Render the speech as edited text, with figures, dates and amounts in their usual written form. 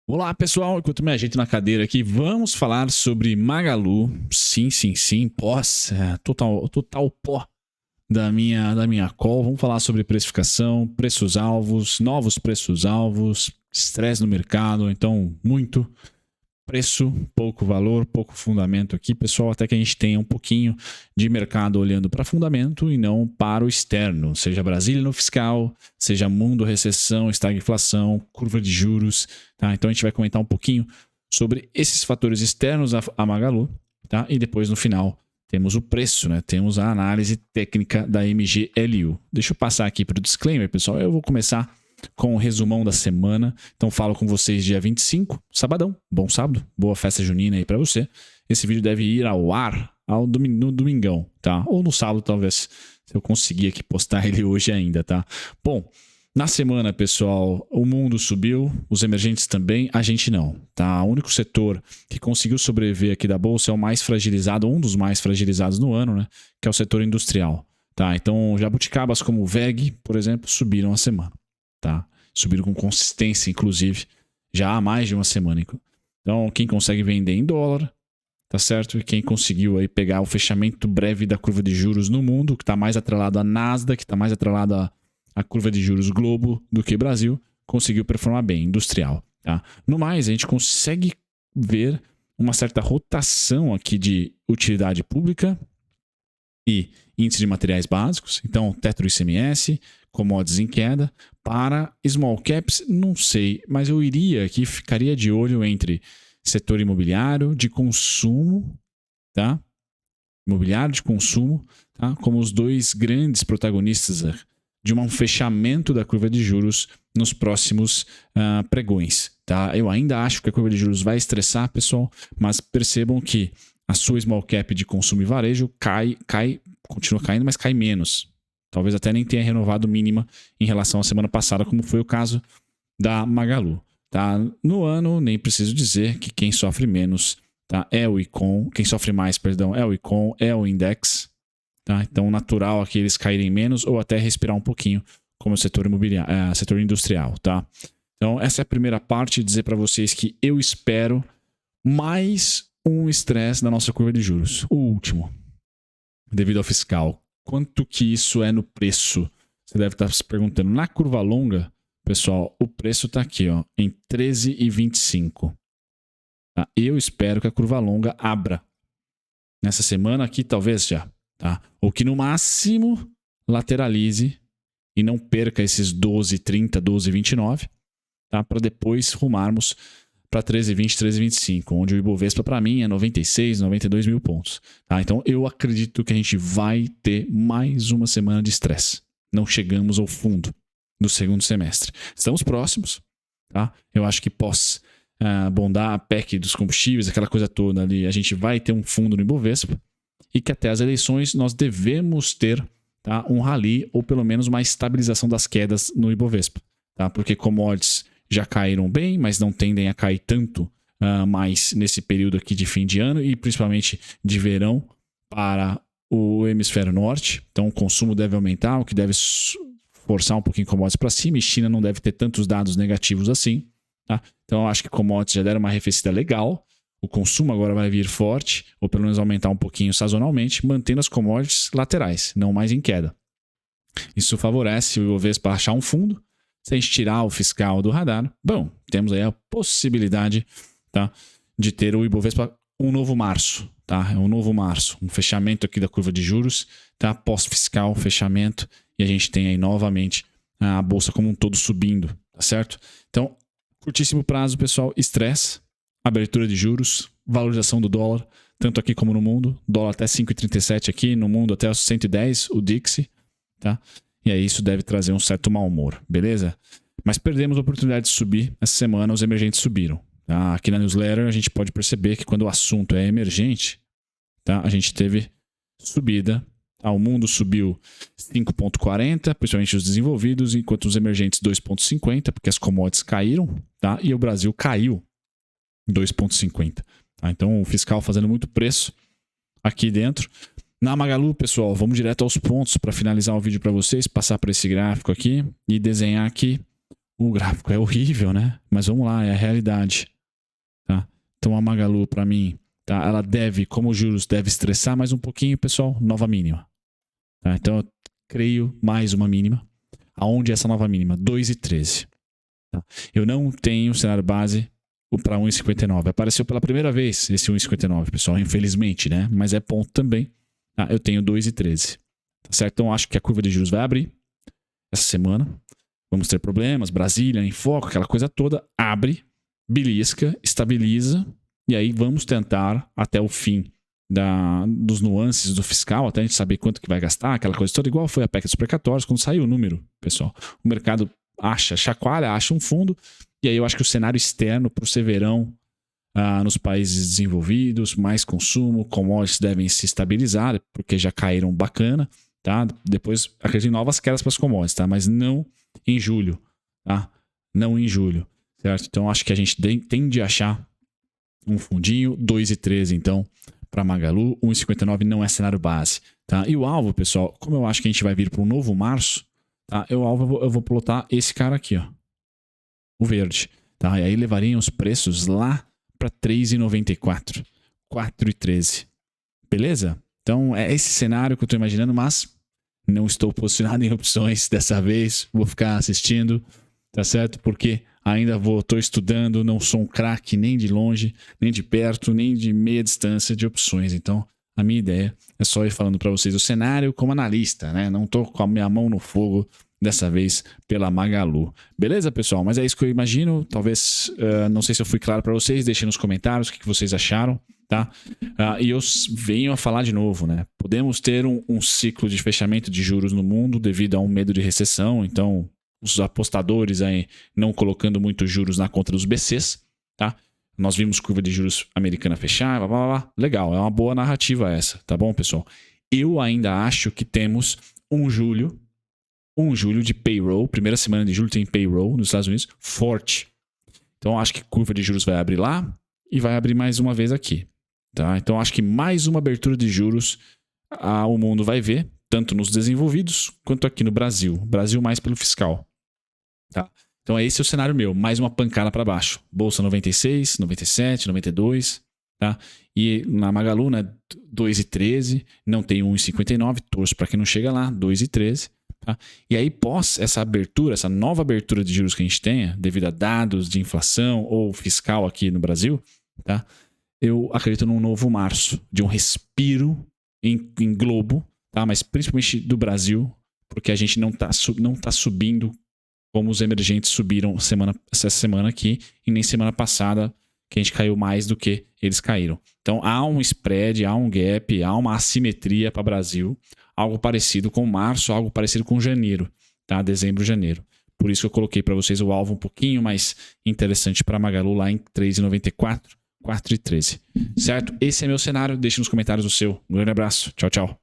Olá pessoal, enquanto me ajeito na cadeira aqui, vamos falar sobre Magalu. Sim, pós, total pó da minha call. Vamos falar sobre precificação, preços-alvos, novos preços-alvos, estresse no mercado, então muito preço, pouco valor, pouco fundamento aqui, pessoal, até que a gente tenha um pouquinho de mercado olhando para fundamento e não para o externo, seja Brasília no fiscal, seja mundo, recessão, estagflação, curva de juros, tá? Então a gente vai comentar um pouquinho sobre esses fatores externos a Magalu, tá? E depois no final temos o preço, né? Temos a análise técnica da MGLU. Deixa eu passar aqui para o disclaimer, pessoal. Eu vou começar com o resumão da semana. Então falo com vocês dia 25, sabadão. Bom sábado, boa festa junina aí para você. Esse vídeo deve ir ao ar no domingão, tá? Ou no sábado, talvez, se eu conseguir aqui postar ele hoje ainda, tá? Bom, na semana, pessoal, o mundo subiu, os emergentes também, a gente não, tá? O único setor que conseguiu sobreviver aqui da bolsa é o mais fragilizado, um dos mais fragilizados no ano, né? Que é o setor industrial, tá? Então, jabuticabas como o VEG, por exemplo, subiram a semana. Tá? Subiram com consistência, inclusive, já há mais de uma semana. Então, quem consegue vender em dólar, tá certo? E quem conseguiu aí pegar o fechamento breve da curva de juros no mundo, que está mais atrelado à Nasdaq, que está mais atrelado à curva de juros Globo do que Brasil, conseguiu performar bem, industrial. Tá? No mais, a gente consegue ver uma certa rotação aqui de utilidade pública e índice de materiais básicos, então teto do ICMS, commodities em queda, para small caps, não sei, mas eu ficaria de olho entre setor imobiliário de consumo, tá? Imobiliário de consumo, tá? Como os dois grandes protagonistas de um fechamento da curva de juros nos próximos pregões, tá? Eu ainda acho que a curva de juros vai estressar, pessoal, mas percebam que a sua small cap de consumo e varejo continua caindo, mas cai menos. Talvez até nem tenha renovado mínima em relação à semana passada, como foi o caso da Magalu. Tá? No ano, nem preciso dizer que quem sofre menos, tá? É o Icon, quem sofre mais, perdão, é o Icon, é o Index. Tá? Então, natural aqui eles caírem menos ou até respirar um pouquinho, como o setor imobiliário, setor industrial. Tá? Então, essa é a primeira parte, dizer para vocês que eu espero mais um estresse na nossa curva de juros. O último, devido ao fiscal. Quanto que isso é no preço? Você deve estar se perguntando. Na curva longa, pessoal, o preço está aqui, ó, em 13,25. Tá? Eu espero que a curva longa abra nessa semana aqui, talvez já. Tá? Ou que no máximo lateralize e não perca esses 12,30, 12,29, tá? Para depois rumarmos para 13,20, 13,25, onde o Ibovespa para mim é 96, 92 mil pontos. Tá? Então eu acredito que a gente vai ter mais uma semana de estresse. Não chegamos ao fundo do segundo semestre. Estamos próximos. Tá? Eu acho que pós bondar a PEC dos combustíveis, aquela coisa toda ali, a gente vai ter um fundo no Ibovespa e que até as eleições nós devemos ter, tá, um rally ou pelo menos uma estabilização das quedas no Ibovespa. Tá? Porque commodities já caíram bem, mas não tendem a cair tanto mais nesse período aqui de fim de ano e principalmente de verão para o hemisfério norte. Então o consumo deve aumentar, o que deve forçar um pouquinho commodities para cima, e China não deve ter tantos dados negativos assim. Tá? Então eu acho que commodities já deram uma arrefecida legal, o consumo agora vai vir forte, ou pelo menos aumentar um pouquinho sazonalmente, mantendo as commodities laterais, não mais em queda. Isso favorece o Ibovespa achar um fundo. Se a gente tirar o fiscal do radar, bom, temos aí a possibilidade, tá, de ter o Ibovespa um novo março, tá? É um novo março, um fechamento aqui da curva de juros, tá? Pós-fiscal, fechamento, e a gente tem aí novamente a bolsa como um todo subindo, tá certo? Então, curtíssimo prazo, pessoal, estresse, abertura de juros, valorização do dólar, tanto aqui como no mundo, dólar até 5,37 aqui, no mundo até 110, o DXY, tá? E aí isso deve trazer um certo mau humor, beleza? Mas perdemos a oportunidade de subir. Essa semana os emergentes subiram. Tá? Aqui na newsletter a gente pode perceber que quando o assunto é emergente, tá, a gente teve subida. Tá? O mundo subiu 5,40, principalmente os desenvolvidos, enquanto os emergentes 2,50, porque as commodities caíram, tá? E o Brasil caiu 2,50. Tá? Então o fiscal fazendo muito preço aqui dentro. Na Magalu, pessoal, vamos direto aos pontos para finalizar o vídeo para vocês, passar por esse gráfico aqui e desenhar aqui O gráfico é horrível, né? Mas vamos lá, é a realidade. Tá? Então a Magalu, para mim, tá? Ela deve, como os juros, deve estressar mais um pouquinho, pessoal, nova mínima. Tá? Então eu creio mais uma mínima. Aonde é essa nova mínima? 2,13. Tá? Eu não tenho cenário base para 1,59. Apareceu pela primeira vez esse 1,59, pessoal, infelizmente, né? Mas é ponto também. Tá? Eu tenho 2,13. Tá certo? Então acho que a curva de juros vai abrir essa semana. Vamos ter problemas, Brasília em foco, aquela coisa toda. Abre, belisca, estabiliza. E aí vamos tentar até o fim dos nuances do fiscal, até a gente saber quanto que vai gastar, aquela coisa toda, igual foi a PEC dos precatórios, quando saiu o número, pessoal. O mercado chacoalha, acha um fundo, e aí eu acho que o cenário externo para o severão nos países desenvolvidos, mais consumo, commodities devem se estabilizar, porque já caíram bacana, tá? Depois acredito em novas quedas para as commodities, tá? Mas não em julho, tá? Não em julho, certo? Então acho que a gente tende a achar um fundinho, 2,13 então, para Magalu, 1,59 não é cenário base, tá? E o alvo, pessoal, como eu acho que a gente vai vir para um novo março, tá? Eu vou plotar esse cara aqui, ó, o verde, tá? E aí levariam os preços lá para 3,94, 4,13, beleza? Então é esse cenário que eu estou imaginando, mas não estou posicionado em opções dessa vez, vou ficar assistindo, tá certo? Porque ainda estou estudando, não sou um craque nem de longe, nem de perto, nem de meia distância de opções. Então, a minha ideia é só ir falando para vocês o cenário como analista, né? Não estou com a minha mão no fogo dessa vez pela Magalu. Beleza, pessoal? Mas é isso que eu imagino. Talvez, não sei se eu fui claro para vocês, deixem nos comentários o que vocês acharam, tá? E eu venho a falar de novo, né? Podemos ter um ciclo de fechamento de juros no mundo devido a um medo de recessão, então os apostadores aí não colocando muitos juros na conta dos BCs, tá? Nós vimos curva de juros americana fechar, blá, blá, blá. Legal, é uma boa narrativa essa, tá bom, pessoal? Eu ainda acho que temos um julho de payroll, primeira semana de julho tem payroll nos Estados Unidos, forte. Então acho que curva de juros vai abrir lá e vai abrir mais uma vez aqui, tá? Então acho que mais uma abertura de juros o mundo vai ver, tanto nos desenvolvidos quanto aqui no Brasil. Brasil mais pelo fiscal. Tá? Então esse é o cenário meu. Mais uma pancada para baixo. Bolsa 96, 97, 92. Tá? E na Magalu, né, 2,13. Não tem 1,59. Torço para que não chega lá. 2,13. Tá? E aí pós essa abertura, essa nova abertura de juros que a gente tenha, devido a dados de inflação ou fiscal aqui no Brasil, tá? Eu acredito num novo março. De um respiro em globo. Tá? Mas principalmente do Brasil, porque a gente não tá subindo como os emergentes subiram essa semana aqui, e nem semana passada, que a gente caiu mais do que eles caíram. Então há um spread, há um gap, há uma assimetria para o Brasil, algo parecido com março, algo parecido com janeiro, tá? Dezembro, janeiro. Por isso que eu coloquei para vocês o alvo um pouquinho mais interessante para Magalu lá em 3,94, 4,13. Certo? Esse é meu cenário. Deixe nos comentários o seu. Um grande abraço. Tchau, tchau.